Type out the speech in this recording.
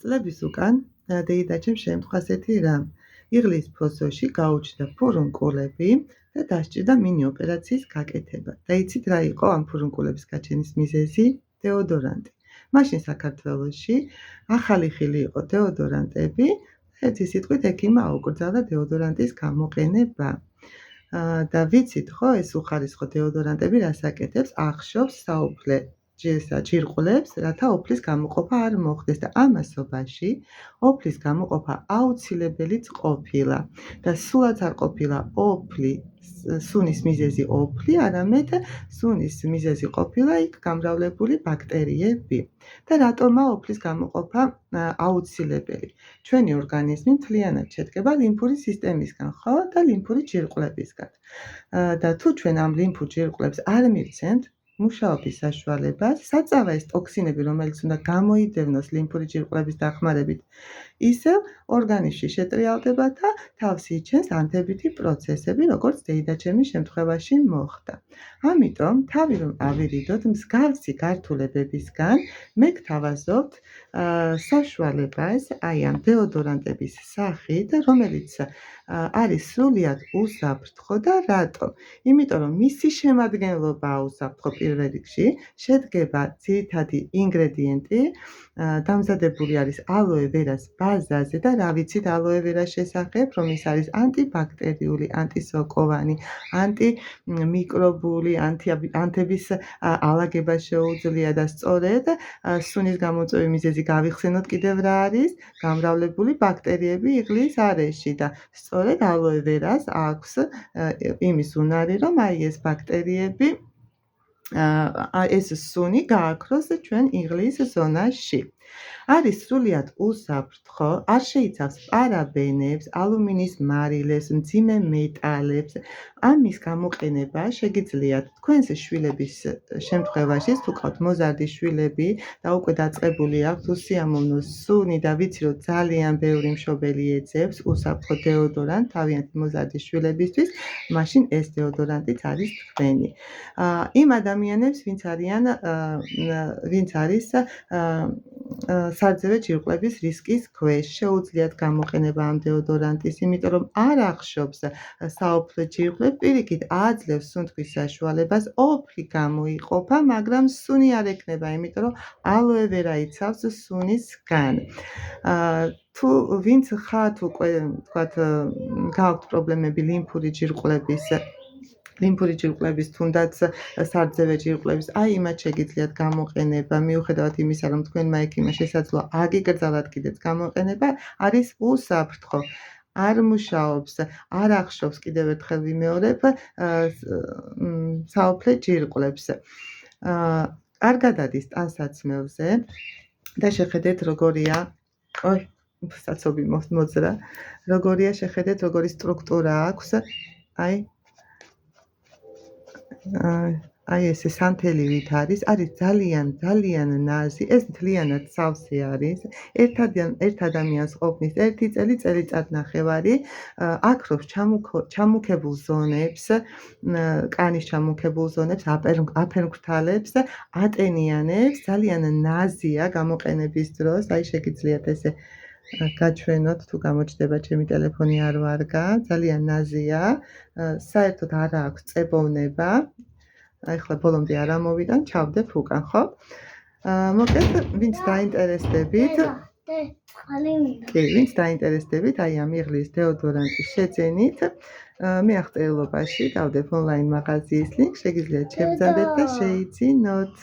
წლების უკან დეიდაჩემ შემთხვევას ერთი რამ. იღლის ფოსოში გაუჩნდა ფურუნკულები და დასჭირდა მინი ოპერაციის გაკეთება. და იცით რა იყო ამ ფურუნკულების გაჩენის მიზეზი? დეოდორანტი. მაშინ საქართველოში ახალი ხილი იყო დეოდორანტები და ერთი სიტყვით ექიმმა აუკრძალა დეოდორანტის გამოყენება. და ვიცით ხო ეს უხარისხო დეოდორანტები რას აკეთებს? ახშობს საუფლე ჯირკვლებს, რათა ოფლის გამოყოფა არ მოხდეს და ამასობაში ოფლის გამოყოფა აუცილებელიც ყოფილა და სულაც არ ყოფილა სუნის მიზეზი ოფლი, არამედ სუნის მიზეზი ყოფილა იქ გამრავლებული ბაქტერიები. და რატომა ოფლის გამოყოფა აუცილებელი? ჩვენი ორგანიზმი მთლიანად შედგება ლიმფური სისტემისგან, ხო? და ლიმფური ჯირკვლებისგან. და თუ ჩვენ ამ ლიმფურ ჯირკვლებს არ მივცემთ მუშაობის საშუალებას, საწავა ეს ტოქსინები, რომელიც უნდა გამოიდევნოს ლიმფური ჯირკვლების დახმარებით, ისევ ორგანიზმში შეტრიალდება და თავს იჩენს ანთებითი პროცესები, როგორც დეიდაჩემის შემთხვევაში მოხდა. ამიტომ, თავი რომ ავირიდოთ მსგავსი გართულებებისგან, მე გთავაზობთ საშუალებას აი ამ დეოდორანტების სახით, რომელიც არის სრულიად უსაფრთხო და რატომ? იმიტომ რომ მისი შემადგენლობაა უსაფრთხო პირველ რიგში, შედგება ძირითადი ინგრედიენტი, დამზადებული არის ალოე ვერას ბაზაზე და რა ვიცით ალოე ვერას შესახებ, რომ ის არის ანტიბაქტერიული, ანტისოკოვანი, ანტიმიკრობული, ანთების ალაგება შეუძლია და სწორედ სუნის გამოწვევის მიზეზი გავიხსენოთ კიდევ რა არის? გამრავლებული ბაქტერიები იღლის არეში და სწორედ ალოე ვერას აქვს იმის უნარი, რომ აი ეს ბაქტერიები ეს სუნი გააქროს ჩვენ იღლის ზონაში. არის სრულიად უსაფრთხო, არ შეიცავს პარაბენებს, ალუმინის მარილებს, მძიმე მეტალებს. ამის გამოყენება შეგიძლიათ თქვენს შვილების შემთხვევაში, თუ გყავთ მოზარდი შვილები და უკვე დაწყებული აქვთ უსიამოვნო სუნი და ვიცი რომ ძალიან ბევრი მშობელი ეძებს უსაფრთხო დეოდორანტ თავიანთი მოზარდი შვილებისთვის, მაშინ ეს დეოდორანტიც არის თქვენი. იმ ადამიანებს, ვინც არის სარძევე ჯირკვლების რისკის ქვეშ, შეუძლიათ გამოყენება ამ დეოდორანტის, იმიტომ რომ არ ახშობს საოფლე ჯირკვლებს, პირიქით აძლევს სუნთქვის საშუალებას, ოფლი გამოიყოფა, მაგრამ სუნი არ ექნება, იმიტომ რომ ალოე ვერა იცავს სუნისგან. თუ ვინც ხართ უკვე თქვათ გააქვთ პრობლემები ლიმფური ჯირკვლების, თუნდაც სარძევე ჯირკვლების, აი იმათ შეგიძლიათ გამოყენება, მიუხედავად იმისა, რომ თქვენმა ექიმმა შესაძლოა აგიგრძალათ კიდეც გამოყენება, არის უსაფრთხო. არ მუშაობს, არ ახშობს, კიდევ ერთხელ ვიმეორებ, საოფლე ჯირკვლებს. კარგად ადის ტანსაცმელზე და შეხედეთ როგორია, საცობი მოძრა, როგორია შეხედეთ როგორი სტრუქტურა აქვს, აი ესე სანთელივით არის ძალიან ნაზი, ეს მთლიანად სავსე არის, ერთ ადამიანს ყოფნის ერთი წელი, წელიწადნახევარი, აქრობს ჩამუქებულ ზონებს, კანის ჩამუქებულ ზონებს, აფერმქრთალებს, ატენიანებს, ძალიან ნაზია გამოყენების დროს, აი შეგიძლიათ ესე გაჩვენოთ, თუ გამოჩნდება ჩემი ტელეფონი არ ვარგა, ძალიან ნაზია, საერთოდ არ აქვს წებოვნება. ახლა ბოლომდე არ ამოვიდან, ჩავდებ უკან, ხო? მოკლედ, ვინც დაინტერესდებით, აი ამ იღლის დეოდორანტის შეძენით, მე აღწერილობაში დავდებ ონლაინ მაღაზიის ლინკს, შეგიძლიათ შევძანდეთ და შეიძინოთ.